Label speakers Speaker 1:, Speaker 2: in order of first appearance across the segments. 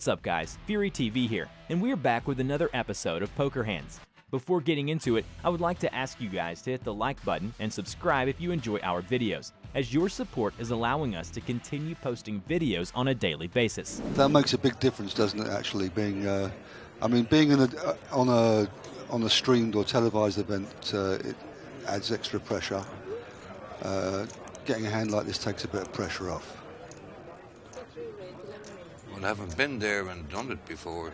Speaker 1: What's up guys, Fury TV here, and we're back with another episode of Poker Hands. Before getting into it, I would like to ask you guys to hit the like button and subscribe if you enjoy our videos, as your support is allowing us to continue posting videos on a daily basis.
Speaker 2: That makes a big difference, doesn't it, actually, being being in on a streamed or televised event, it adds extra pressure. Getting a hand like this takes a bit of pressure off.
Speaker 3: Well, having been there and done it before,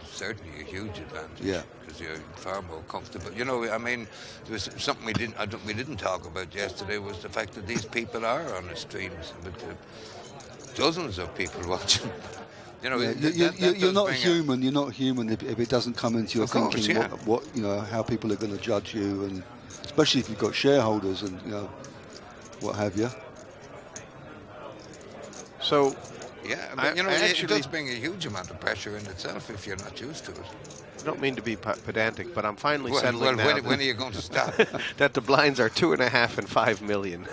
Speaker 3: certainly a huge advantage.
Speaker 2: Yeah.
Speaker 3: Because you're far more comfortable. You know, I mean, there was something we didn't talk about yesterday was the fact that these people are on the streams with dozens of people watching. You know,
Speaker 2: yeah, you're not human. You're not human if it doesn't come into your thinking.
Speaker 3: Course, yeah.
Speaker 2: What you know, how people are going to judge you, and especially if you've got shareholders and what have you.
Speaker 3: So. Yeah, but you know, it does bring a huge amount of pressure in itself if you're not used to it.
Speaker 4: I don't mean to be pedantic, but I'm finally settling now.
Speaker 3: When are you going to stop?
Speaker 4: That the blinds are 2.5 and 5 million.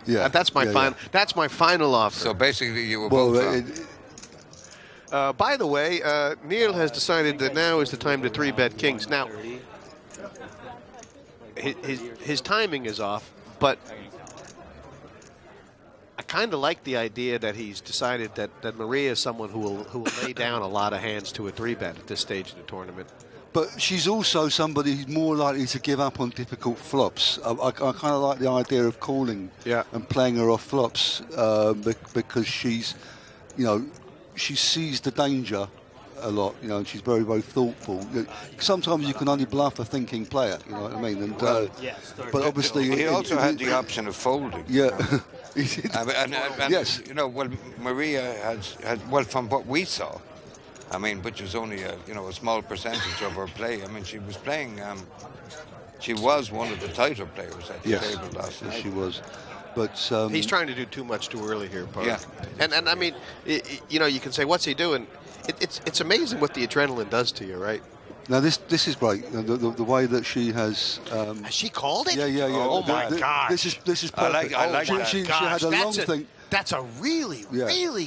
Speaker 2: Yeah,
Speaker 4: that's my final. Yeah. That's my final offer.
Speaker 3: So basically, you were both wrong.
Speaker 4: By the way, Neel has decided that now is the time to 3-bet kings. Now, his timing is off, but I kind of like the idea that he's decided that Maria is someone who will lay down a lot of hands to a 3-bet at this stage of the tournament.
Speaker 2: But she's also somebody who's more likely to give up on difficult flops. I kind of like the idea of calling and playing her off flops because she's, she sees the danger a lot, and she's very, very thoughtful. Sometimes you can only bluff a thinking player, you know what I mean? And but obviously
Speaker 3: he also had the option of folding.
Speaker 2: Yeah.
Speaker 3: Yes. Well, Maria has, well, from what we saw, I mean, which was only a small percentage of her play. I mean, she was playing. She was one of the tighter players at the table last night.
Speaker 2: She was. But
Speaker 4: he's trying to do too much too early here, Park.
Speaker 3: Yeah.
Speaker 4: And I mean, you can say, what's he doing? It's amazing what the adrenaline does to you, right?
Speaker 2: Now this is great. The way that she has.
Speaker 4: Has she called it?
Speaker 2: Yeah.
Speaker 4: Oh my gosh.
Speaker 2: This is perfect.
Speaker 3: I like that.
Speaker 2: She had a long thing.
Speaker 4: That's a really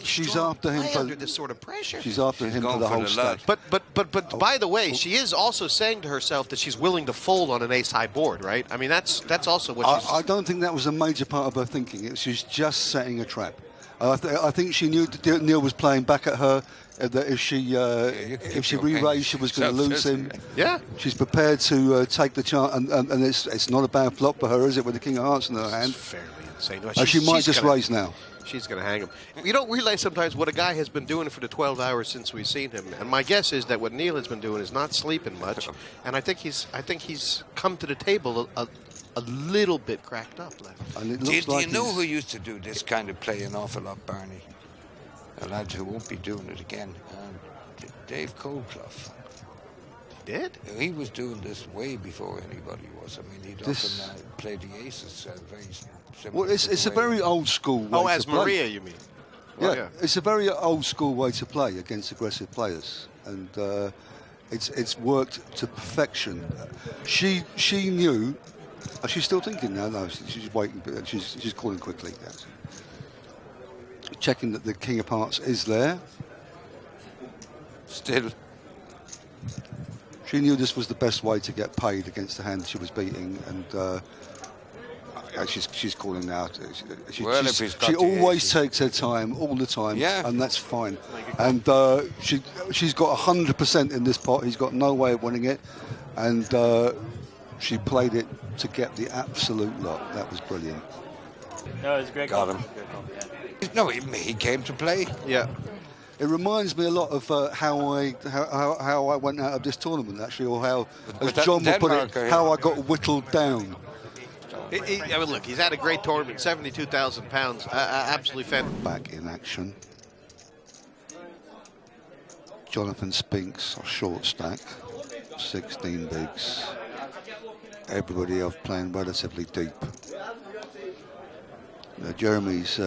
Speaker 2: she's
Speaker 4: strong
Speaker 2: after him
Speaker 4: play
Speaker 2: for
Speaker 4: under this sort of pressure.
Speaker 2: She's after him for the whole stack.
Speaker 4: But by the way, she is also saying to herself that she's willing to fold on an ace-high board, right? I mean, that's also what she's.
Speaker 2: I don't think that was a major part of her thinking. She's just setting a trap. I think she knew that Neel was playing back at her. That if she re-raised, she was going to lose him.
Speaker 4: Yeah,
Speaker 2: she's prepared to take the chance, and it's not a bad flop for her, is it? With the King of Hearts in her hand,
Speaker 4: it's fairly insane.
Speaker 2: She might just raise now.
Speaker 4: She's going to hang him. You don't realize sometimes what a guy has been doing for the 12 hours since we've seen him. And my guess is that what Neel has been doing is not sleeping much. And I think he's come to the table a little bit cracked up.
Speaker 3: Do you know who used to do this kind of play an awful lot, Barney? A lad who won't be doing it again. Dave Coldclough.
Speaker 4: Did?
Speaker 3: He was doing this way before anybody was. I mean, he'd often play the aces very similar.
Speaker 2: Well, it's a very old school way to play.
Speaker 4: As Maria, you mean?
Speaker 2: Yeah, it's a very old school way to play against aggressive players, and it's worked to perfection. She knew. She's still thinking now. No, she's waiting. She's calling quickly. Checking that the King of Hearts is there.
Speaker 3: Still.
Speaker 2: She knew this was the best way to get paid against the hand she was beating, and she's calling now. She always takes her time, all the time, and that's fine. And she's got 100% in this pot. He's got no way of winning it, and she played it to get the absolute lot. That was brilliant.
Speaker 5: No, it was a great
Speaker 3: Got
Speaker 5: call.
Speaker 3: him. No, he came to play.
Speaker 4: Yeah.
Speaker 2: It reminds me a lot of how I went out of this tournament, actually, or how, as John would put it, how I got whittled down.
Speaker 4: I mean, look, he's had a great tournament, 72,000 pounds, absolutely fantastic.
Speaker 2: Back in action. Jonathan Spinks, a short stack, 16 bigs. Everybody else playing relatively deep. Jeremy's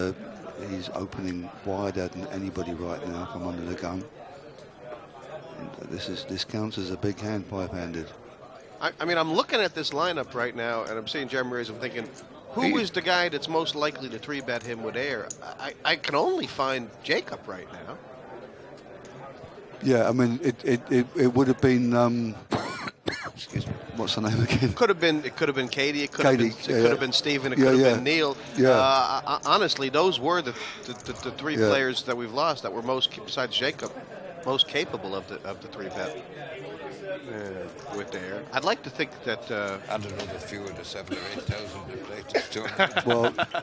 Speaker 2: he's opening wider than anybody right now from under the gun. And this counts as a big hand, 5-handed.
Speaker 4: I mean, I'm looking at this lineup right now, and I'm seeing Jeremy Reyes. I'm thinking, who is the guy that's most likely to 3-bet him with air? I can only find Jacob right now.
Speaker 2: Yeah, I mean, it would have been. Excuse me. What's her name again?
Speaker 4: It could have been Katie. It could have been Stephen. It could have been Neel.
Speaker 2: Yeah.
Speaker 4: Honestly, those were the three players that we've lost that were besides Jacob, most capable of the 3-bet. With there, I'd like to think that.
Speaker 3: I don't know the few of the 7,000 or 8,000 that played this tournament.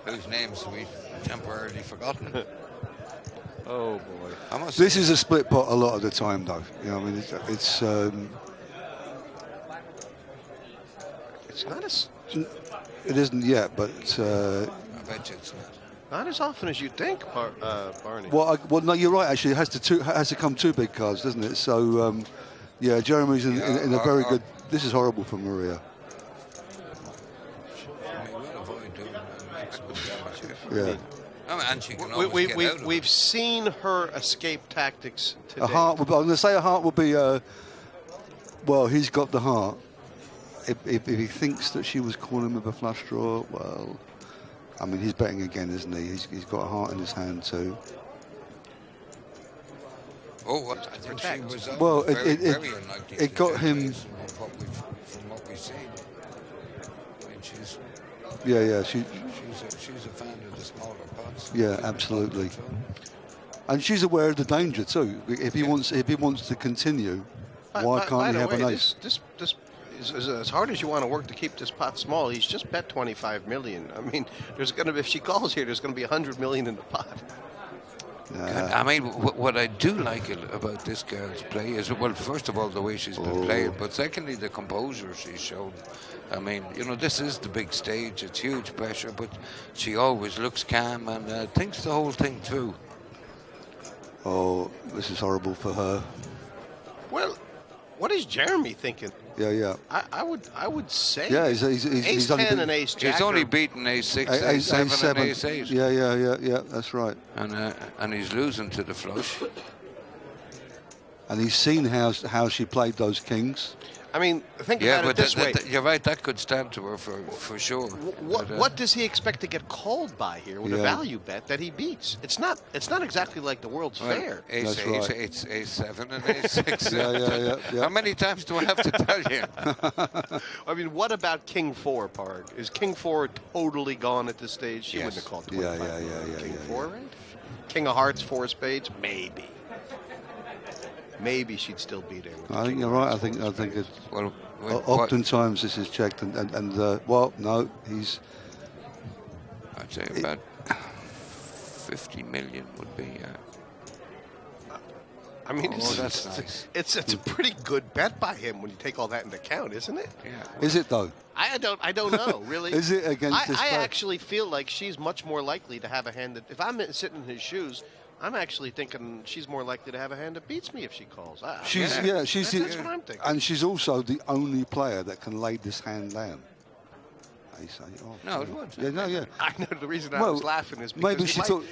Speaker 3: Whose names we temporarily forgotten.
Speaker 4: Oh boy!
Speaker 2: This is a split pot a lot of the time, though. You know, I mean, it's
Speaker 4: not as.
Speaker 2: It isn't yet, but.
Speaker 3: I bet you it's
Speaker 4: not as often as you think, Barney.
Speaker 2: Well, no, you're right. Actually, it has to come 2 big cards, doesn't it? So, yeah, Jeremy's in a very good. This is horrible for Maria. Yeah.
Speaker 3: And she can always get out of
Speaker 4: we've seen her escape tactics today.
Speaker 2: A heart. I'm going to say a heart will be. Well, he's got the heart. If he thinks that she was calling with a flush draw, well, I mean, he's betting again, isn't he? He's got a heart in his hand too.
Speaker 3: Oh, what? I think she was
Speaker 2: well,
Speaker 3: very unlikely.
Speaker 2: It got him.
Speaker 3: From what we've seen. I mean, she's.
Speaker 2: Yeah.
Speaker 3: She's a fan of the smaller pots.
Speaker 2: Yeah, absolutely. And she's aware of the danger too. If he wants to continue, why can't he have an ace?
Speaker 4: This as hard as you want to work to keep this pot small, he's just bet 25 million. I mean, if she calls here, there's going to be 100 million in the pot.
Speaker 3: I mean, what I do like about this girl's play is, well, first of all, the way she's been playing, but secondly, the composure she's shown. I mean, you know, this is the big stage. It's huge pressure, but she always looks calm and thinks the whole thing through.
Speaker 2: Oh, this is horrible for her.
Speaker 4: Well, what is Jeremy thinking?
Speaker 2: Yeah.
Speaker 4: I would say.
Speaker 2: Yeah, he's
Speaker 4: ace 10 and ace jack.
Speaker 3: He's only beaten ace 6, ace 7, and ace 8.
Speaker 2: Yeah. That's right.
Speaker 3: And he's losing to the flush.
Speaker 2: And he's seen how she played those kings.
Speaker 4: I mean, think about it this way.
Speaker 3: You're right. That could stand to her for sure.
Speaker 4: What does he expect to get called by here with a value bet that he beats? It's not exactly like the World's Fair.
Speaker 3: Ace 8, ace 7, and ace 6.
Speaker 2: Yeah.
Speaker 3: How many times do I have to tell you?
Speaker 4: I mean, what about King 4, Parg? Is King 4 totally gone at this stage? She wouldn't have called 25.
Speaker 2: Yeah.
Speaker 4: King 4, right? King of Hearts, 4 spades, maybe. Maybe she'd still be there.
Speaker 2: I think you're right. I think it's. Well, oftentimes this is checked, and well, no, he's.
Speaker 3: I'd say about 50 million would be.
Speaker 4: I mean,
Speaker 3: that's nice.
Speaker 4: It's a pretty good bet by him when you take all that into account, isn't it?
Speaker 3: Yeah.
Speaker 2: Is it though?
Speaker 4: I don't know really.
Speaker 2: Is it against this?
Speaker 4: I actually feel like she's much more likely to have a hand that if I'm sitting in his shoes. I'm actually thinking she's more likely to have a hand that beats me if she calls.
Speaker 2: She's
Speaker 4: that's what I'm thinking.
Speaker 2: And she's also the only player that can lay this hand down. I say,
Speaker 3: no, it won't.
Speaker 2: Yeah.
Speaker 4: I know the reason I was laughing is because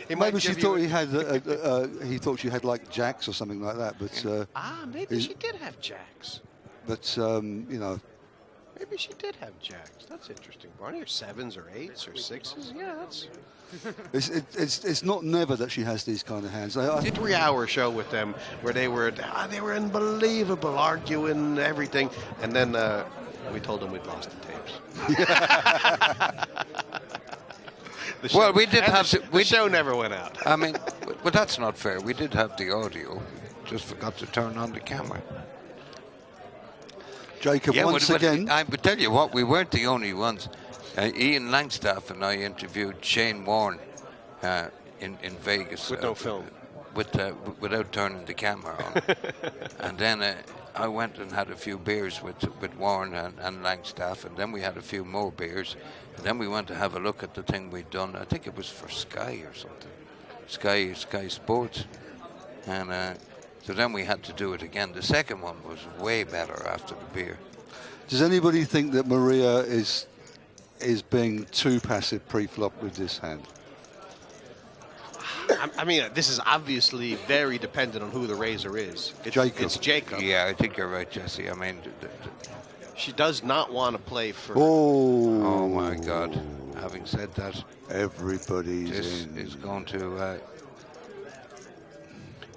Speaker 2: maybe she thought he thought she had like jacks or something like that. But
Speaker 4: maybe she did have jacks.
Speaker 2: But you know.
Speaker 4: Maybe she did have jacks. That's interesting, Barney. Or 7s or 8s or 6s. Yeah, that's.
Speaker 2: It's not never that she has these kind of hands.
Speaker 4: I did a 3-hour show with them where they were unbelievable, arguing everything, and then we told them we'd lost the tapes.
Speaker 3: Well, we did have
Speaker 4: the show never went out.
Speaker 3: I mean, but that's not fair. We did have the audio, just forgot to turn on the camera.
Speaker 2: Jacob, once again.
Speaker 3: I would tell you what, we weren't the only ones. Ian Langstaff and I interviewed Shane Warne in Vegas.
Speaker 4: With no film.
Speaker 3: Without turning the camera on. And then I went and had a few beers with Warne and Langstaff, and then we had a few more beers. And then we went to have a look at the thing we'd done. I think it was for Sky or something. Sky Sports. And so then we had to do it again. The second one was way better after the beer.
Speaker 2: Does anybody think that Maria is being too passive pre-flop with this hand?
Speaker 4: I mean, this is obviously very dependent on who the raiser is. It's Jacob.
Speaker 3: Yeah, I think you're right, Jesse. I mean,
Speaker 4: she does not want to play for.
Speaker 3: Oh my God! Having said that,
Speaker 2: everybody's
Speaker 3: is going to.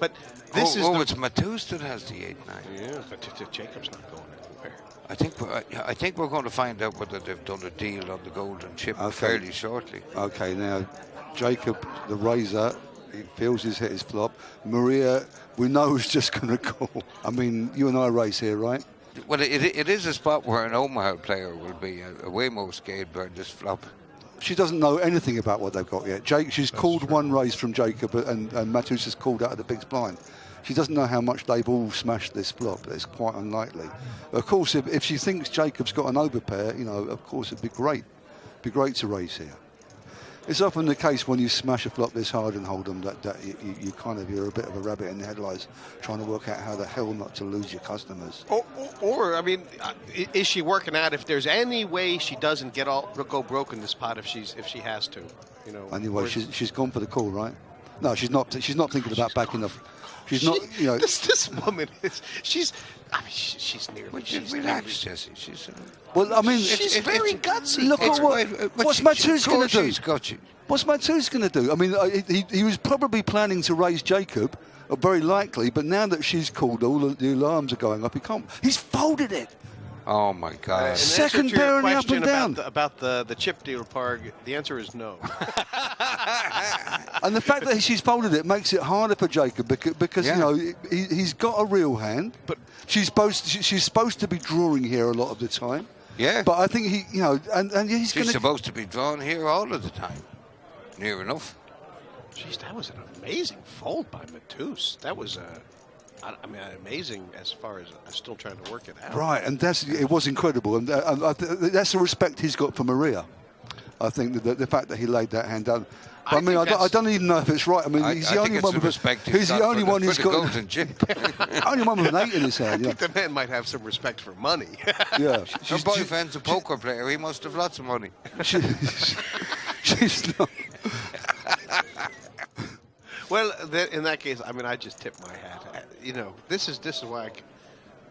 Speaker 4: But This is
Speaker 3: it's Matus that has the 8-9.
Speaker 4: Yeah, but Jacob's not going anywhere.
Speaker 3: I think we're going to find out whether they've done a deal on the golden chip fairly shortly.
Speaker 2: Okay, now Jacob, the razor, he feels he's hit his flop. Maria, we know who's just going to call. I mean, you and I race here, right?
Speaker 3: Well, it is a spot where an Omaha player will be way more scared by this flop.
Speaker 2: She doesn't know anything about what they've got yet. She's called one raise from Jacob, and Matus has called out of the big blind. She doesn't know how much they've all smashed this flop. It's quite unlikely. Of course, if she thinks Jacob's got an overpair, you know, of course it'd be great. It'd be great to raise here. It's often the case when you smash a flop this hard and hold them that you kind of, you're a bit of a rabbit in the headlights trying to work out how the hell not to lose your customers.
Speaker 4: Or I mean, is she working out if there's any way she doesn't go broke in this pot if she has to, you know?
Speaker 2: Anyway, she's gone for the call, right? No, she's not thinking about backing off. She's not, you know.
Speaker 4: This woman is. She's nearly.
Speaker 3: Relax, Jesse.
Speaker 2: Well, I mean,
Speaker 4: she's very gutsy.
Speaker 2: Look at what's Matus going to do?
Speaker 3: Got you.
Speaker 2: What's Matus going to do? I mean, he was probably planning to raise Jacob, very likely, but now that she's called, all the alarms are going up. He can't. He's folded it.
Speaker 3: Oh my God!
Speaker 2: Second pair and up and down.
Speaker 4: About the chip deal, Parg. The answer is no.
Speaker 2: And the fact that she's folded it makes it harder for Jacob because you know he's got a real hand. But she's supposed to be drawing here a lot of the time.
Speaker 3: Yeah.
Speaker 2: But I think she's
Speaker 3: supposed to be drawing here all of the time. Near enough.
Speaker 4: Jeez, that was an amazing fold by Matus. That was amazing as far as I'm still trying to work it out.
Speaker 2: Right, and it was incredible, and that's the respect he's got for Maria. I think the fact that he laid that hand down. But I mean, I don't even know if it's right. I mean, he's the only one with he's the only one who's got
Speaker 3: golden chip.
Speaker 2: Only one with an 8 in his hand.
Speaker 4: I think the man might have some respect for money.
Speaker 2: Yeah,
Speaker 3: her boyfriend's a poker player. He must have lots of money.
Speaker 2: She's not.
Speaker 4: Well, in that case, I mean, I just tip my hat. You know, this is why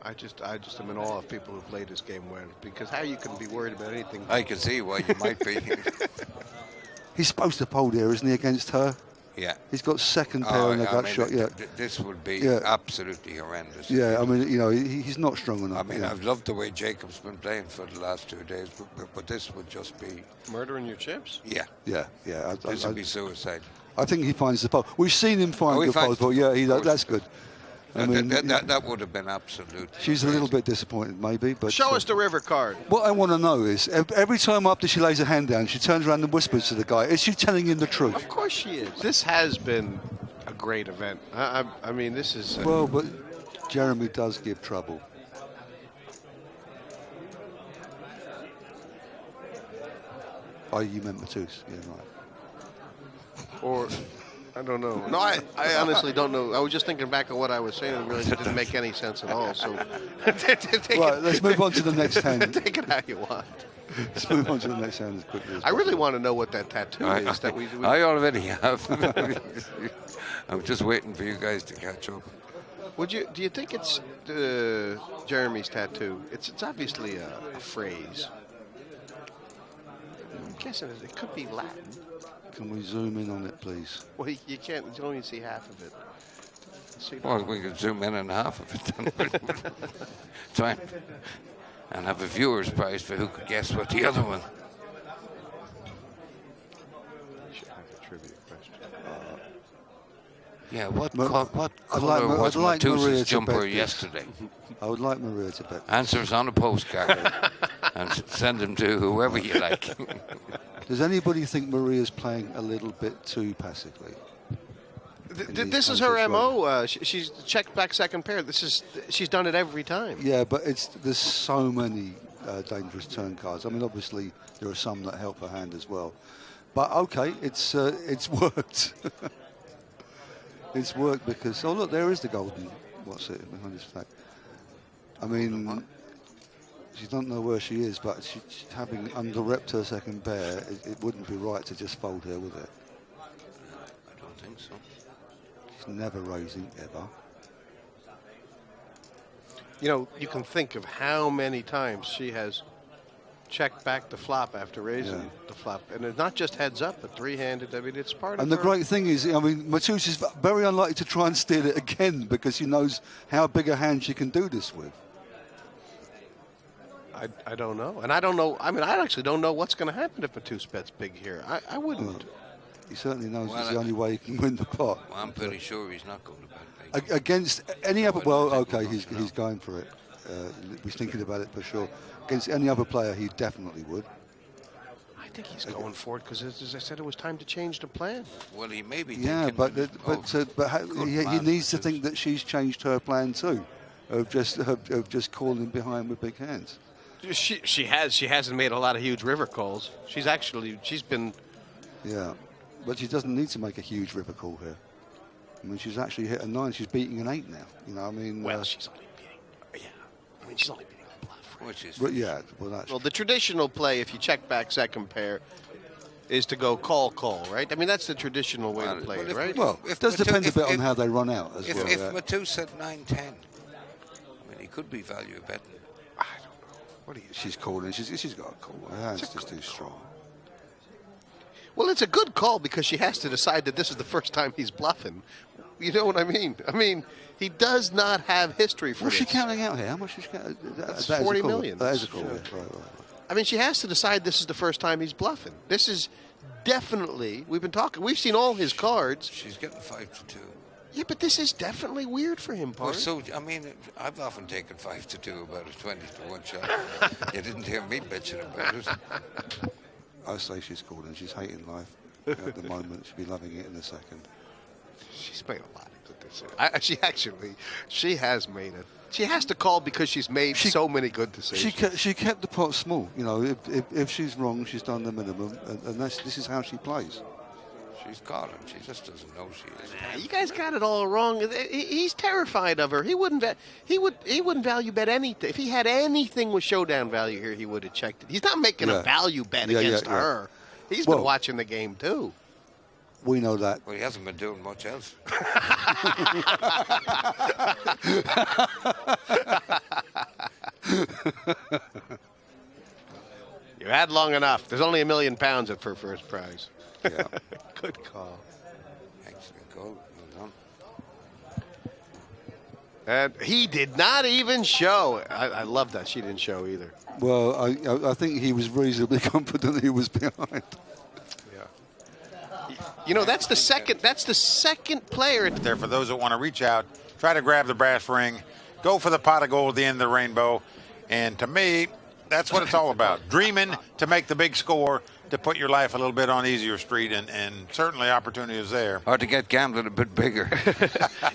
Speaker 4: I just am in awe of people who play this game well, because how you can be worried about anything.
Speaker 3: I can see why you might be.
Speaker 2: He's supposed to fold here, isn't he, against her?
Speaker 3: Yeah.
Speaker 2: He's got second pair in the gut shot. Yeah.
Speaker 3: This would be absolutely horrendous.
Speaker 2: Yeah, I mean, you know, he's not strong enough.
Speaker 3: I mean, I've loved the way Jacob's been playing for the last 2 days, but this would just be
Speaker 4: murdering your chips.
Speaker 3: Yeah.
Speaker 2: Yeah.
Speaker 3: This would be suicide.
Speaker 2: I think he finds the fold. We've seen him find the fold, but yeah, that's good. I mean,
Speaker 3: that would have been absolute.
Speaker 2: She's a little bit disappointed, maybe. But
Speaker 4: show us the river card.
Speaker 2: What I want to know is, every time after she lays her hand down, she turns around and whispers to the guy. Is she telling him the truth?
Speaker 4: Of course she is. This has been a great event. I mean, this is.
Speaker 2: Well, but Jeremy does give trouble. Oh, you meant Matus. Yeah, right.
Speaker 4: Or. I don't know. No, I honestly don't know. I was just thinking back on what I was saying and really didn't make any sense at all. So,
Speaker 2: right, let's move on to the next hand.
Speaker 4: Take it how you want.
Speaker 2: Let's move on to the next hand as quickly as possible.
Speaker 4: I really want to know what that tattoo is. That we
Speaker 3: I already have. I'm just waiting for you guys to catch up.
Speaker 4: Do you think it's Jeremy's tattoo? It's obviously a phrase. I'm guessing it could be Latin.
Speaker 2: Can we zoom in on it, please?
Speaker 4: Well, you can't. You can only see half of it.
Speaker 3: Well, we can zoom in on half of it. Try and have a viewer's prize for who could guess what the other one.
Speaker 4: Should have a trivia question.
Speaker 3: Yeah, what color was Matus's jumper yesterday?
Speaker 2: I would like Maria to bet.
Speaker 3: Answers on a postcard and send them to whoever you like.
Speaker 2: Does anybody think Maria's playing a little bit too passively?
Speaker 4: This is her MO. She's checked back second pair. She's done it every time.
Speaker 2: Yeah, but there's so many dangerous turn cards. I mean, obviously there are some that help her hand as well. But okay, it's worked. It's worked because look, there is the golden. What's it behind his flag? I mean. She doesn't know where she is, but she's having under-repped her second pair. It wouldn't be right to just fold her, would it?
Speaker 3: I don't think so.
Speaker 2: She's never raising, ever.
Speaker 4: You know, you can think of how many times she has check back the flop after raising the flop. And it's not just heads up, but three-handed. I mean, it's part of
Speaker 2: And the great thing is, I mean, Matus is very unlikely to try and steal it again because he knows how big a hand she can do this with.
Speaker 4: I don't know. And I don't know. I mean, I actually don't know what's going to happen if Matus bets big here. I wouldn't.
Speaker 2: He certainly knows it's the only way he can win the pot.
Speaker 3: Well, I'm pretty sure he's not going to bet big.
Speaker 2: Against any other, well, okay, he's going for it. He's thinking about it for sure. Against any other player, he definitely would.
Speaker 4: I think he's going for it because, as I said, it was time to change the plan.
Speaker 3: Well, he may be.
Speaker 2: Yeah, but he needs to think that she's changed her plan too, of just calling behind with big hands.
Speaker 4: She hasn't made a lot of huge river calls. She's been.
Speaker 2: Yeah, but she doesn't need to make a huge river call here. I mean, she's actually hit a 9. She's beating an 8 now. You know, I mean.
Speaker 4: Well, she's only beating. Yeah, I mean, she's only beating a bluff. Right?
Speaker 3: Which is.
Speaker 2: But yeah, well,
Speaker 4: the traditional play, if you check back second pair, is to go call, right? I mean, that's the traditional way to play it, right?
Speaker 2: Well, it does depend a bit on how they run out as well.
Speaker 3: If Matus said 9-10, I mean, he could be value betting.
Speaker 4: I don't know. What do you?
Speaker 2: She's calling. She's got a call. Her hand's just too strong.
Speaker 4: Well, it's a good call because she has to decide that this is the first time he's bluffing. You know what I mean? I mean, he does not have history for this.
Speaker 2: What's she counting out here? How much is she counting?
Speaker 4: That's 40 million.
Speaker 2: That is a call. Yeah. Right.
Speaker 4: I mean, she has to decide this is the first time he's bluffing. This is definitely, we've seen all his cards.
Speaker 3: She's getting 5-2.
Speaker 4: Yeah, but this is definitely weird for him, Party.
Speaker 3: Well, so, I mean, I've often taken 5-2 about a 20-1 shot. You didn't hear me bitching about it.
Speaker 2: I say she's calling. She's hating life at the moment. She'll be loving it in a second.
Speaker 4: She's made a lot of good decisions. She has made it. She has to call because she's made so many good decisions.
Speaker 2: She kept the pot small. You know, if she's wrong, she's done the minimum, and this is how she plays.
Speaker 3: She's got him. She just doesn't know she is.
Speaker 4: You guys got it all wrong. He's terrified of her. He wouldn't value bet anything. If he had anything with showdown value here, he would have checked it. He's not making a value bet against her. He's been watching the game too.
Speaker 2: We know that.
Speaker 3: Well, he hasn't been doing much else.
Speaker 4: You had long enough. There's only £1 million up for first prize.
Speaker 2: Yeah.
Speaker 4: Good call.
Speaker 3: Excellent call. Well done.
Speaker 4: And he did not even show. I love that she didn't show either.
Speaker 2: Well, I think he was reasonably confident he was behind.
Speaker 4: You know, that's the second player.
Speaker 6: There for those that want to reach out, try to grab the brass ring, go for the pot of gold at the end of the rainbow. And to me, that's what it's all about. Dreaming to make the big score, to put your life a little bit on easier street, and certainly opportunity is there.
Speaker 3: Or to get gambling a bit bigger.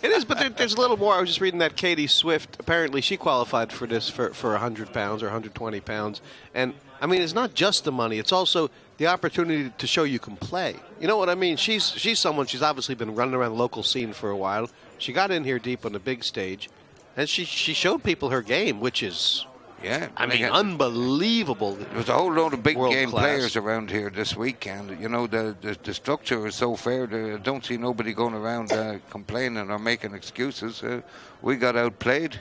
Speaker 4: It is, but there's a little more. I was just reading that Katie Swift, apparently she qualified for this for 100 pounds or 120 pounds. And, I mean, it's not just the money. It's also the opportunity to show you can play. You know what I mean? She's she's obviously been running around the local scene for a while. She got in here deep on the big stage, and she showed people her game, which is...
Speaker 3: Yeah,
Speaker 4: I mean, unbelievable.
Speaker 3: There's a whole load of big game players around here this weekend. You know, the structure is so fair. I don't see nobody going around complaining or making excuses. We got outplayed,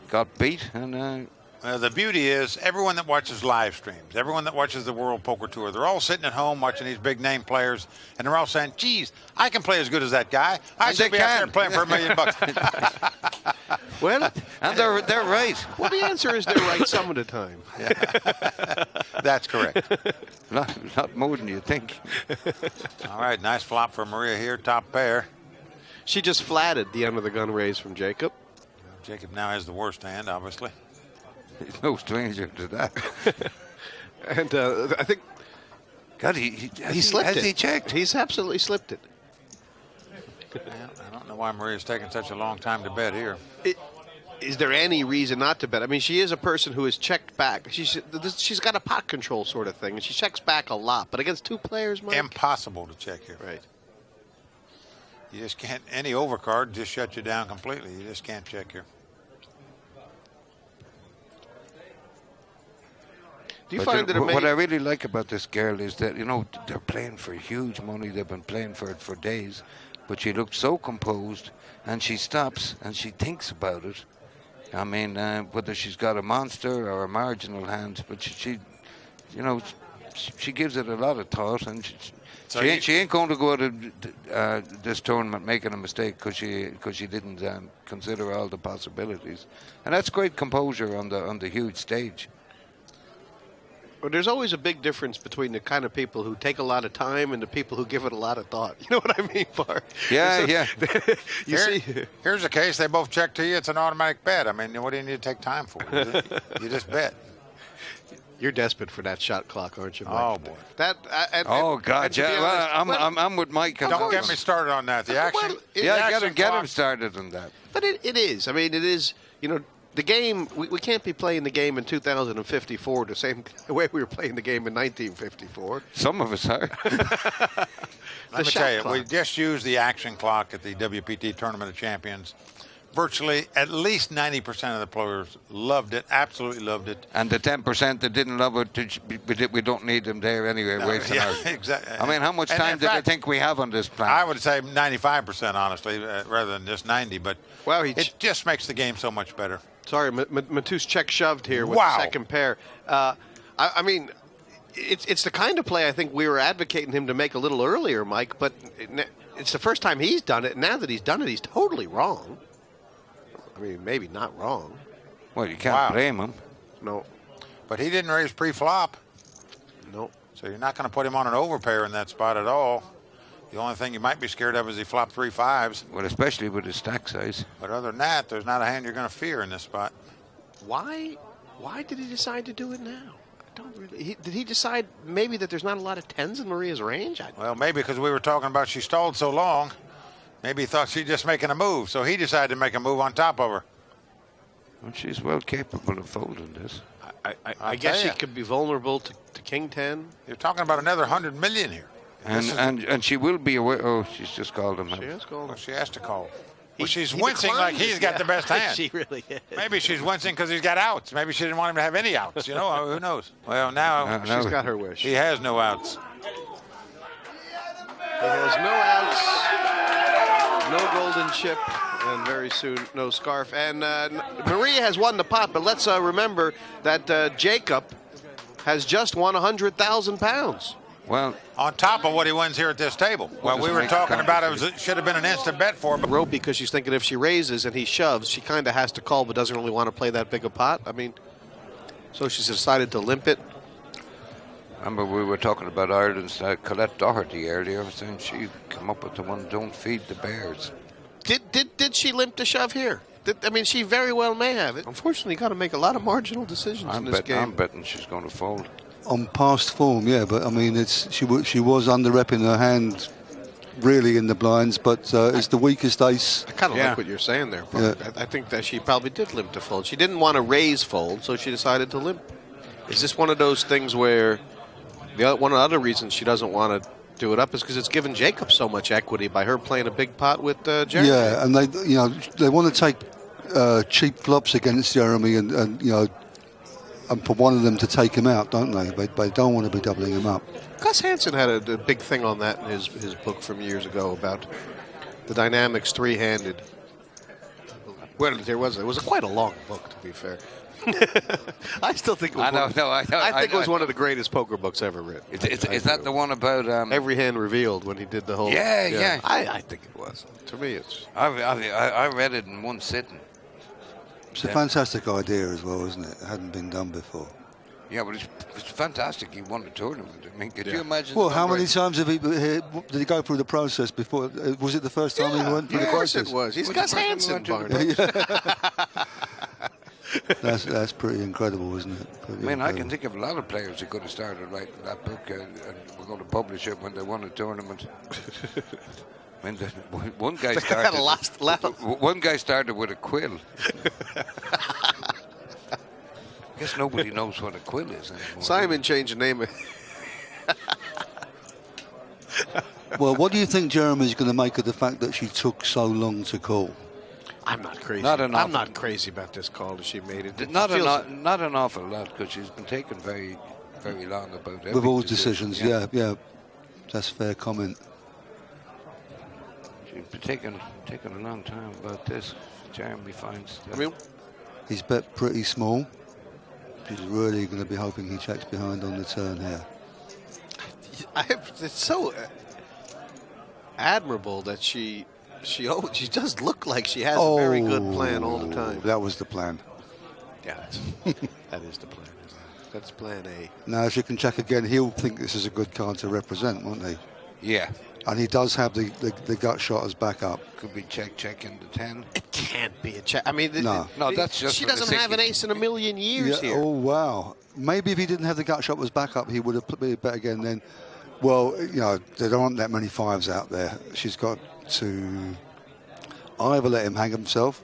Speaker 3: got beat, and...
Speaker 6: the beauty is everyone that watches live streams, everyone that watches the World Poker Tour, they're all sitting at home watching these big name players, and they're all saying, geez, I can play as good as that guy. I should be out there playing for $1 million.
Speaker 4: Well,
Speaker 3: and they're right.
Speaker 4: Well, the answer is they're right some of the time.
Speaker 6: Yeah. That's correct.
Speaker 3: Not more than you think.
Speaker 6: All right, nice flop for Maria here, top pair.
Speaker 4: She just flatted the under the gun raise from Jacob.
Speaker 6: Jacob now has the worst hand, obviously.
Speaker 3: He's no stranger to that.
Speaker 4: And I think...
Speaker 3: God, he
Speaker 4: slipped it.
Speaker 3: Has he checked?
Speaker 4: He's absolutely slipped it.
Speaker 6: I don't know why Maria's taking such a long time to bet here.
Speaker 4: Is there any reason not to bet? I mean, she is a person who has checked back. She's got a pot control sort of thing, and she checks back a lot. But against two players, Mike?
Speaker 6: Impossible to check here.
Speaker 4: Right.
Speaker 6: You just can't, any overcard just shut you down completely. You just can't check here.
Speaker 4: Do you find that
Speaker 3: what I really like about this girl is that, you know, they're playing for huge money. They've been playing for it for days. But she looks so composed, and she stops and she thinks about it. I mean, whether she's got a monster or a marginal hand, but you know, she gives it a lot of thought, and she ain't going to go to this tournament making a mistake because she didn't consider all the possibilities, and that's great composure on the huge stage.
Speaker 4: Well, there's always a big difference between the kind of people who take a lot of time and the people who give it a lot of thought. You know what I mean, Bart?
Speaker 3: Yeah.
Speaker 6: Here's the case. They both check to you. It's an automatic bet. I mean, what do you need to take time for? You just bet.
Speaker 4: You're desperate for that shot clock, aren't you, Mike?
Speaker 6: Oh, boy.
Speaker 3: God, yeah. I'm with Mike.
Speaker 6: Don't get me started on that. The action.
Speaker 3: Get him started on that.
Speaker 4: But it is. I mean, it is, you know, the game, we can't be playing the game in 2054 the same way we were playing the game in 1954.
Speaker 3: Some of us are.
Speaker 6: Let me tell you, we just used the action clock at the WPT Tournament of Champions. Virtually at least 90% of the players loved it, absolutely loved it.
Speaker 3: And the 10% that didn't love it, we don't need them there anyway.
Speaker 6: Exactly.
Speaker 3: I mean, how much time do they think we have on this plan?
Speaker 6: I would say 95%, honestly, rather than just 90. But it just makes the game so much better.
Speaker 4: Sorry, Matus check shoved here with the second pair. I mean, it's the kind of play I think we were advocating him to make a little earlier, Mike, but it's the first time he's done it. And now that he's done it, he's totally wrong. I mean, maybe not wrong.
Speaker 3: Well, you can't blame him.
Speaker 4: No.
Speaker 6: But he didn't raise pre-flop.
Speaker 4: No.
Speaker 6: So you're not going to put him on an overpair in that spot at all. The only thing you might be scared of is he flopped 3 5s.
Speaker 3: Well, especially with his stack size.
Speaker 6: But other than that, there's not a hand you're going to fear in this spot.
Speaker 4: Why did he decide to do it now? I don't really. Did he decide maybe that there's not a lot of 10s in Maria's range?
Speaker 6: Well, maybe because we were talking about she stalled so long. Maybe he thought she's just making a move, so he decided to make a move on top of her.
Speaker 3: Well, she's well capable of folding this.
Speaker 4: I guess she could be vulnerable to King 10.
Speaker 6: You're talking about another 100 million here.
Speaker 3: And she will be aware. Oh, she's just called him.
Speaker 4: She has called him.
Speaker 6: Well, she has to call. Well, she's wincing like he's got the best hand.
Speaker 4: She really is.
Speaker 6: Maybe she's wincing because he's got outs. Maybe she didn't want him to have any outs. You know, who knows? Well, now
Speaker 4: she's got her wish.
Speaker 6: He has no outs.
Speaker 4: He has no outs, no golden chip, and very soon no scarf. And Maria has won the pot, but let's remember that Jacob has just won 100,000 pounds.
Speaker 3: Well,
Speaker 6: on top of what he wins here at this table. Well, we were talking about it should have been an instant bet for him.
Speaker 4: Rope, because she's thinking if she raises and he shoves, she kind of has to call, but doesn't really want to play that big a pot. I mean, so she's decided to limp it.
Speaker 3: Remember, we were talking about Ireland's Colette Doherty earlier, saying she come up with the one, don't feed the bears.
Speaker 4: Did she limp the shove here? I mean, she very well may have it. Unfortunately, you got to make a lot of marginal decisions in this game.
Speaker 3: I'm betting she's going to fold.
Speaker 2: On past form, yeah, but I mean, she was under-repping her hand really in the blinds, but it's the weakest ace.
Speaker 4: I kind of like what you're saying there. I think that she probably did limp to fold. She didn't want to raise fold, so she decided to limp. Is this one of those things where one of the other reasons she doesn't want to do it up is because it's given Jacob so much equity by her playing a big pot with Jeremy?
Speaker 2: Yeah, and they want to take cheap flops against Jeremy and for one of them to take him out, don't they? They don't want to be doubling him up.
Speaker 4: Gus Hansen had a big thing on that in his book from years ago about the dynamics three-handed. Well, it was quite a long book, to be fair. I still think it was I think it was one of the greatest poker books ever written.
Speaker 3: Is that the one about
Speaker 4: every hand revealed when he did the whole?
Speaker 3: Yeah.
Speaker 4: I think it was. To me, it's.
Speaker 3: I read it in one sitting.
Speaker 2: It's a fantastic idea as well, isn't it? It hadn't been done before.
Speaker 3: Yeah, but it's fantastic. He won the tournament. I mean, could you imagine?
Speaker 2: Well, how many times did he go through the process before? Was it the first time he went through the process?
Speaker 4: It was. He's Gus Hansen,
Speaker 2: That's pretty incredible, isn't it?
Speaker 3: I can think of a lot of players who could have started writing that book and we're going to publish it when they won a tournament. I mean, one guy started. One guy started with a quill. I guess nobody knows what a quill is anymore.
Speaker 4: Simon changed the name.
Speaker 2: Well, what do you think Jeremy's going to make of the fact that she took so long to call?
Speaker 4: I'm not crazy. I'm not crazy about this call that she made it.
Speaker 3: Not an awful lot, because she's been taking very, very long about every
Speaker 2: with all decisions. Yeah, that's a fair comment.
Speaker 3: She's been taking a long time about this. Jeremy finds.
Speaker 2: He's bet pretty small. She's really going to be hoping he checks behind on the turn here.
Speaker 4: It's so admirable that she does look like she has a very good plan all the time.
Speaker 2: That was the plan.
Speaker 4: Yeah, that is the plan. That's plan A.
Speaker 2: Now, if you can check again, he'll think this is a good card to represent, won't he?
Speaker 3: Yeah.
Speaker 2: And he does have the gut shot as backup.
Speaker 3: Could be checking the 10.
Speaker 4: It can't be a check. I mean,
Speaker 2: no,
Speaker 3: that's just.
Speaker 4: She doesn't have an ace in a million years here.
Speaker 2: Oh wow! Maybe if he didn't have the gut shot as backup, he would have put a bet again. Then, well, you know, there aren't that many fives out there. She's got to either let him hang himself.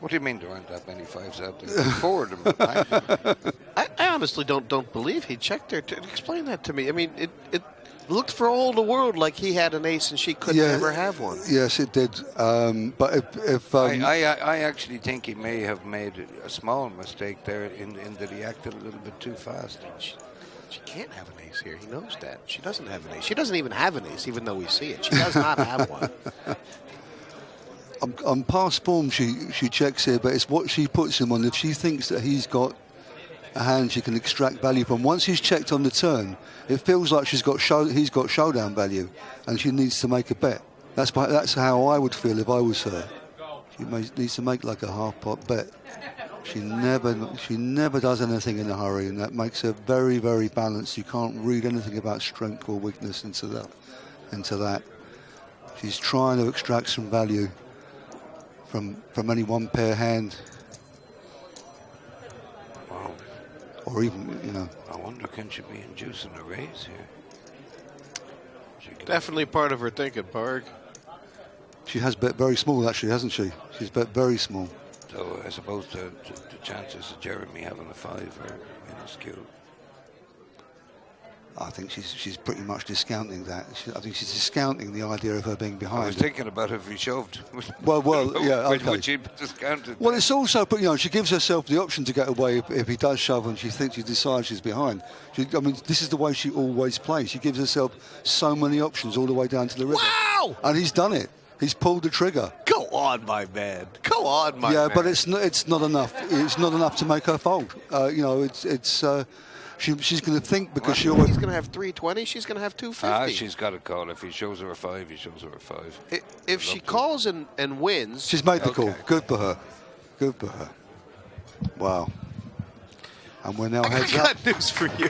Speaker 3: What do you mean there aren't that many fives out there? 4 of them.
Speaker 4: I honestly don't believe he checked there. Explain that to me. I mean, it looked for all the world like he had an ace and she could never have one.
Speaker 2: Yes, it did. But if
Speaker 3: I actually think he may have made a small mistake there in that he acted a little bit too fast.
Speaker 4: She can't have an ace here. He knows that. She doesn't have an ace. She doesn't even have an ace, even though we see it. She does not have one.
Speaker 2: On past form, she checks here, but it's what she puts him on. If she thinks that he's got a hand she can extract value from, once he's checked on the turn, it feels like he's got showdown value, and she needs to make a bet. That's how I would feel if I was her. She needs to make like a half-pot bet. She never does anything in a hurry, and that makes her very, very balanced. You can't read anything about strength or weakness into that. She's trying to extract some value from any one pair hand.
Speaker 3: Wow.
Speaker 2: Or even, you know.
Speaker 3: I wonder, can she be inducing a raise here?
Speaker 4: Definitely part of her thinking, Parg.
Speaker 2: She has bet very small, actually, hasn't she? She's bet very small.
Speaker 3: So I suppose the chances of Jeremy having a 5 are minuscule.
Speaker 2: I think she's pretty much discounting that. I think she's discounting the idea of her being behind.
Speaker 3: I was thinking about if he shoved.
Speaker 2: Well, yeah, okay.
Speaker 3: Would she discount it?
Speaker 2: Well, it's also, you know, she gives herself the option to get away if he does shove and she decides she's behind. I mean, this is the way she always plays. She gives herself so many options all the way down to the river.
Speaker 4: Wow!
Speaker 2: And he's done it. He's pulled the trigger.
Speaker 4: Go on, my man. Go on, my man.
Speaker 2: Yeah, but it's not enough. It's not enough to make her fold. You know, she's going to think because she always...
Speaker 4: He's going to have 320. She's going to have 250.
Speaker 3: She's got to call. If he shows her a 5, he shows her a 5.
Speaker 4: If she calls and wins...
Speaker 2: She's made the call. Good for her. Good for her. Wow. And we're now heads up.
Speaker 4: I got news for you.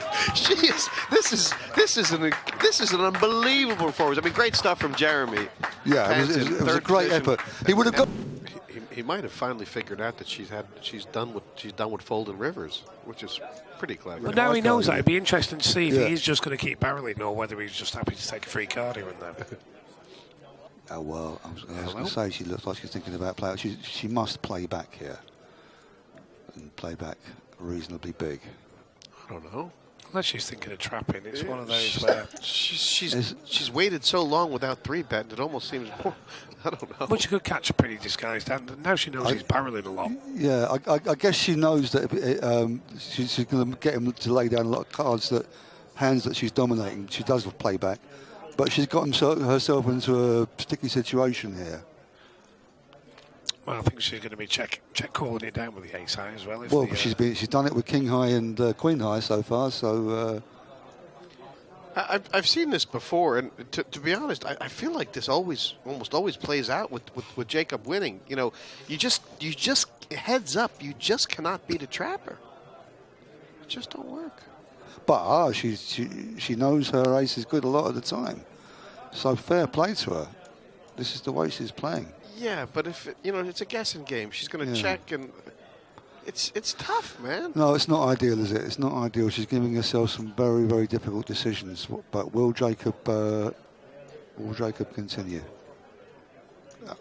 Speaker 4: This is an unbelievable performance. I mean, great stuff from Jeremy.
Speaker 2: Yeah, it was a great effort. He would have got...
Speaker 4: He might have finally figured out that she's done with folding rivers, which is pretty clever.
Speaker 7: Well, now he knows that. It'd be interesting to see if he's just going to keep barreling or whether he's just happy to take a free card here and there.
Speaker 2: Oh, well, I was going to say she looks like she's thinking about play. She must play back here. And play back reasonably big.
Speaker 4: I don't know.
Speaker 7: Unless she's thinking of trapping. It's one of those where...
Speaker 4: She's waited so long without 3-betting, it almost seems more... I don't know.
Speaker 7: But she could catch a pretty disguised hand. And now she knows he's barreling a lot.
Speaker 2: Yeah, I guess she knows that she's going to get him to lay down a lot of cards, hands that she's dominating. She does play back. But she's got herself into a sticky situation here.
Speaker 7: Well, I think she's going to be check calling it down with the ace high as well.
Speaker 2: Well, she's done it with king high and queen high so far. So
Speaker 4: I've seen this before, and to be honest, I feel like this almost always plays out with Jacob winning. You know, you just heads up. You just cannot beat a trapper. It just don't work.
Speaker 2: But she knows her ace is good a lot of the time. So fair play to her. This is the way she's playing.
Speaker 4: Yeah, but if it's a guessing game, she's going to check, and it's tough, man.
Speaker 2: No, it's not ideal, is it? It's not ideal. She's giving herself some very, very difficult decisions. But will Jacob continue?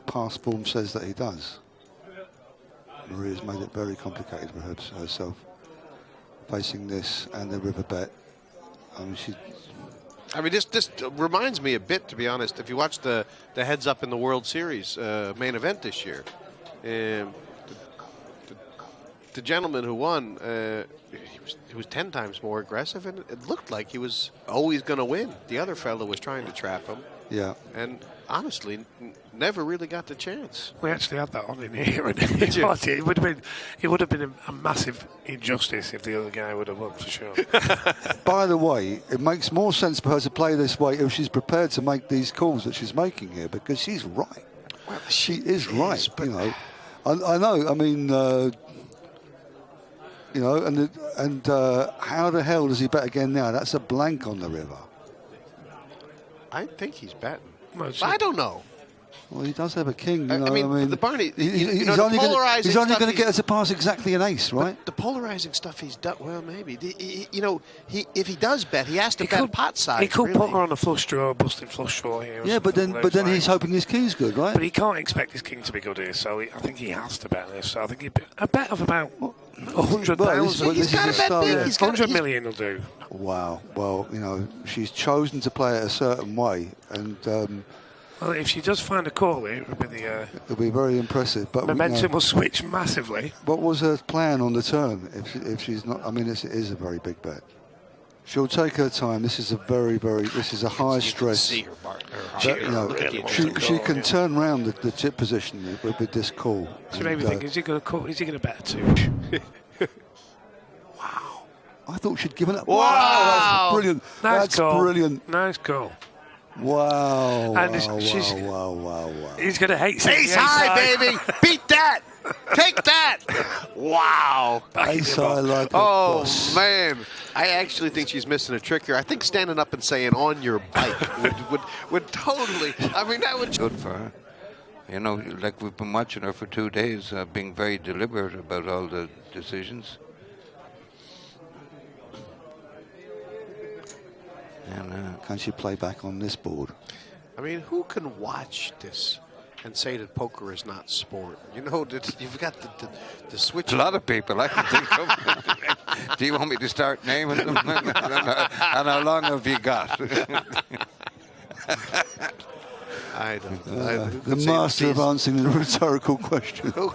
Speaker 2: Past form says that he does. Maria's made it very complicated for herself, facing this and the river bet.
Speaker 4: I mean, this reminds me a bit, to be honest. If you watch the heads up in the World Series main event this year, the gentleman who won, he was 10 times more aggressive, and it looked like he was always going to win. The other fellow was trying to trap him.
Speaker 2: Yeah.
Speaker 4: And honestly, never really got the chance.
Speaker 7: We actually had that on in here, and it would have been a massive injustice if the other guy would have won for sure.
Speaker 2: By the way, it makes more sense for her to play this way if she's prepared to make these calls that she's making here, because she's right.
Speaker 4: Well,
Speaker 2: she is right. You know, I know. I mean, you know, and how the hell does he bet again now? That's a blank on the river.
Speaker 4: I think he's betting.
Speaker 7: Well,
Speaker 4: I don't know.
Speaker 2: Well, he does have a king. You know,
Speaker 4: I mean, the Barney.
Speaker 2: He's only going to get her to pass exactly an ace, right?
Speaker 4: The polarizing stuff he's done. Well, maybe. If he does bet, he has to bet pot size.
Speaker 7: He could
Speaker 4: really.
Speaker 7: put her on a flush draw, busted flush draw here.
Speaker 2: Yeah, but then he's hoping his king's good, right?
Speaker 7: But he can't expect his king to be good here, so I think he has to bet this. So I think a bet of about 100,000.
Speaker 4: He's got to bet big.
Speaker 7: 100 million will do.
Speaker 2: Wow. Well, you know, she's chosen to play it a certain way, and
Speaker 7: well, if she does find a call here,
Speaker 2: it'll be very impressive. But
Speaker 7: momentum will switch massively.
Speaker 2: What was her plan on the turn? If she's not, I mean, it is a very big bet. She'll take her time. This is a this is a high stress.
Speaker 4: See her partner.
Speaker 2: You know, she can turn around the chip position with this call.
Speaker 7: She made me think: is he going to call? Is he going to bet a 2?
Speaker 2: Wow! I thought she'd given up.
Speaker 4: Wow!
Speaker 2: That's brilliant. That's brilliant.
Speaker 7: Nice call.
Speaker 2: Wow!
Speaker 7: And
Speaker 2: Wow!
Speaker 7: He's going to hate
Speaker 4: Ace high, baby! Beat that! Take that! Wow!
Speaker 2: Ace high like a boss.
Speaker 4: Man, I actually think she's missing a trick here. I think standing up and saying "on your bike" would totally. I mean, that would
Speaker 3: good for her. You know, like we've been watching her for 2 days, being very deliberate about all the decisions. And
Speaker 2: can she play back on this board?
Speaker 4: I mean, who can watch this and say that poker is not sport? You know, you've got the switch.
Speaker 3: a lot of people I can think of. Do you want me to start naming them? And how long have you got?
Speaker 4: I don't know.
Speaker 2: The master of answering the rhetorical question.
Speaker 4: Who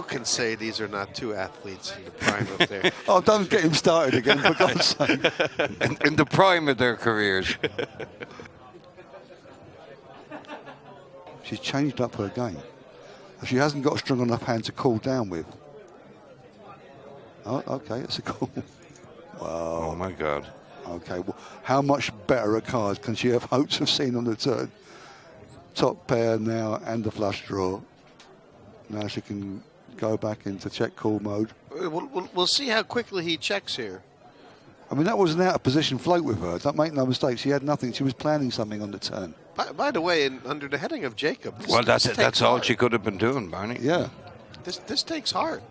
Speaker 4: can say these are not two athletes in the prime of their...
Speaker 2: Oh, don't get him started again, for God's sake.
Speaker 3: In the prime of their careers.
Speaker 2: She's changed up her game. She hasn't got a strong enough hand to call down with. Oh, okay, it's a call. Wow.
Speaker 3: Oh, my God.
Speaker 2: Okay, well, how much better a card can she have hopes of seeing on the turn? Top pair now and the flush draw. Now she can go back into check call mode.
Speaker 4: We'll see how quickly he checks here.
Speaker 2: I mean, that was an out of position float with her. Don't make no mistake. She had nothing. She was planning something on the turn.
Speaker 4: By the way, under the heading of Jacob.
Speaker 3: Well, that's all she could have been doing, Barney.
Speaker 2: Yeah.
Speaker 4: This takes heart.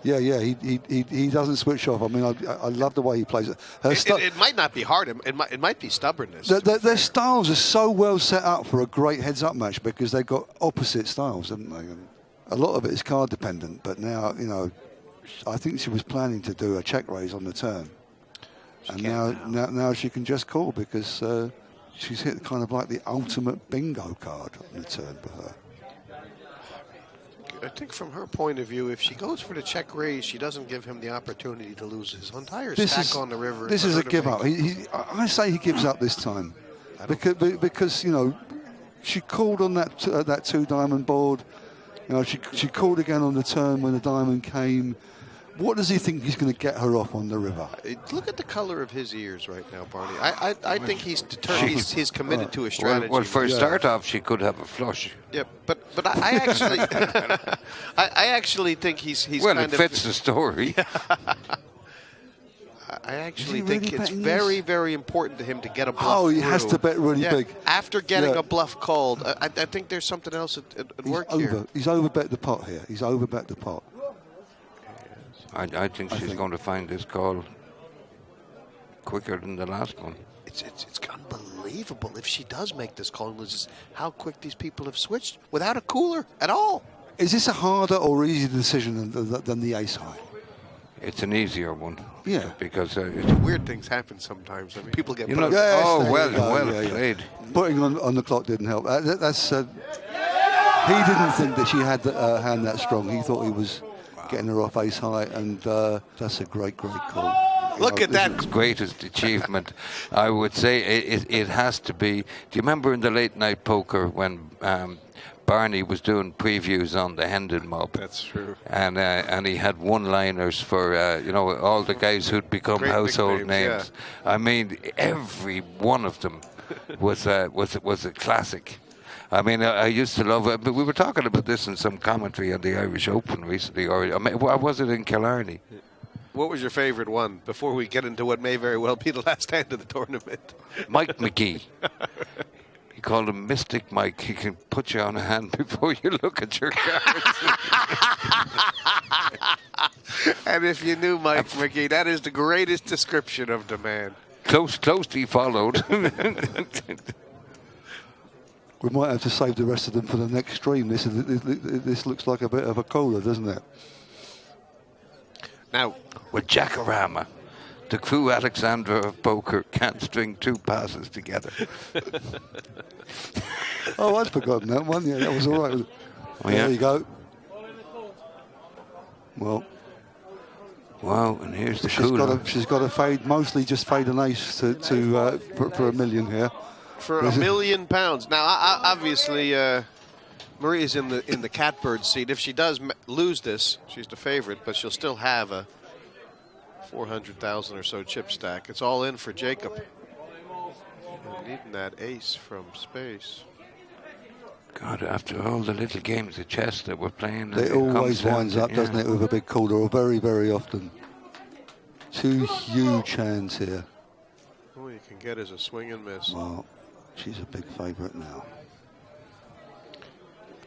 Speaker 2: Yeah. He doesn't switch off. I mean, I love the way he plays it.
Speaker 4: It might not be hard. It might be stubbornness.
Speaker 2: Their styles are so well set up for a great heads-up match because they've got opposite styles, haven't they? And a lot of it is card dependent. But now, you know, I think she was planning to do a check raise on the turn, and now she can just call because she's hit kind of like the ultimate bingo card on the turn for her.
Speaker 4: I think from her point of view, if she goes for the check raise, she doesn't give him the opportunity to lose his entire stack on the river.
Speaker 2: This is a give up. I say he gives up this time because you know, she called on that 2-diamond board. You know, she called again on the turn when the diamond came. What does he think he's going to get her off on the river?
Speaker 4: Look at the color of his ears right now, Barney. I think he's determined. He's committed to a strategy.
Speaker 3: Well, for a start off, she could have a flush.
Speaker 4: Yeah, but I actually I actually think he's
Speaker 3: well,
Speaker 4: kind
Speaker 3: it fits the story.
Speaker 4: I actually think it's very, very important to him to get a bluff.
Speaker 2: Oh, he has to bet really big.
Speaker 4: After getting a bluff called, I think there's something else at work here.
Speaker 2: He's overbet the pot here. He's overbet the pot.
Speaker 3: I think she's going to find this call quicker than the last one.
Speaker 4: It's unbelievable if she does make this call. Just how quick these people have switched without a cooler at all.
Speaker 2: Is this a harder or easier decision than the ace high?
Speaker 3: It's an easier one.
Speaker 2: Yeah.
Speaker 3: Because
Speaker 4: weird things happen sommes. I mean, people get
Speaker 3: put well played.
Speaker 2: Putting on the clock didn't help. That's he didn't think that she had the hand that strong. He thought he was getting her off ace high, and that's a great call.
Speaker 4: Look at that.
Speaker 3: His greatest achievement, I would say, it has to be. Do you remember in the late night poker when Barney was doing previews on the Hendon Mob?
Speaker 4: That's true.
Speaker 3: And he had one-liners for all the guys who'd become
Speaker 4: Great
Speaker 3: household
Speaker 4: nicknames,
Speaker 3: names. I mean, every one of them was a classic. I mean, I used to love it, but we were talking about this in some commentary on the Irish Open recently, or was it in Killarney?
Speaker 4: What was your favorite one before we get into what may very well be the last hand of the tournament?
Speaker 3: Mike McGee. He called him Mystic Mike. He can put you on a hand before you look at your cards.
Speaker 4: And if you knew Mike McGee, that is the greatest description of the man.
Speaker 3: Closely followed.
Speaker 2: We might have to save the rest of them for the next stream. This looks like a bit of a cooler, doesn't it?
Speaker 4: Now,
Speaker 3: with Jackarama, the crew Alexander of poker can't string two passes together.
Speaker 2: Oh, I'd forgotten that one. Yeah, that was all right. There you go. Well,
Speaker 3: wow, and here's the
Speaker 2: she's got a fade, mostly just fade an ace for $1 million here.
Speaker 4: For £1 million. Now, obviously, Maria's in the catbird seat. If she does lose this, she's the favorite, but she'll still have a 400,000 or so chip stack. It's all in for Jacob. Needing that ace from space.
Speaker 3: God, after all the little games of chess that we're playing,
Speaker 2: it always winds up, doesn't it, with a big caller, or very, very often. Two huge hands here.
Speaker 4: All you can get is a swing and miss.
Speaker 2: Well, she's a big favorite now.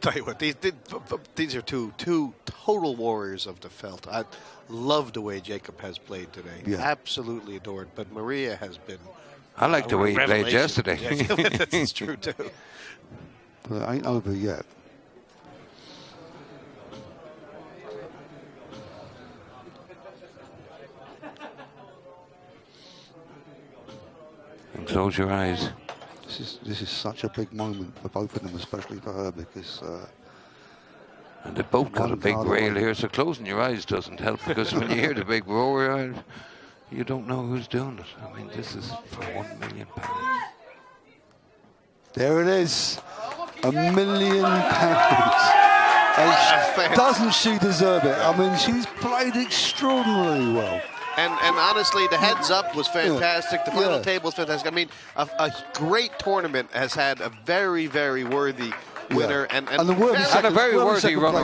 Speaker 4: Tell you what, these are two total warriors of the felt. I love the way Jacob has played today.
Speaker 2: Yeah.
Speaker 4: Absolutely adored. But Maria has been.
Speaker 3: I like the way he played yesterday.
Speaker 4: Yeah, that's true too.
Speaker 2: But it ain't over yet.
Speaker 3: And close your eyes.
Speaker 2: This is such a big moment for both of them, especially for her, because
Speaker 3: and they both got a big rail here, so closing your eyes doesn't help, because when you hear the big roar, you don't know who's doing it. I mean, this is for £1 million.
Speaker 2: There it is, £1 million. And doesn't she deserve it? I mean, she's played extraordinarily well.
Speaker 4: And honestly, the heads up was fantastic. The final table was fantastic. I mean, a great tournament has had a very, very worthy winner and
Speaker 2: a very
Speaker 3: worthy runner.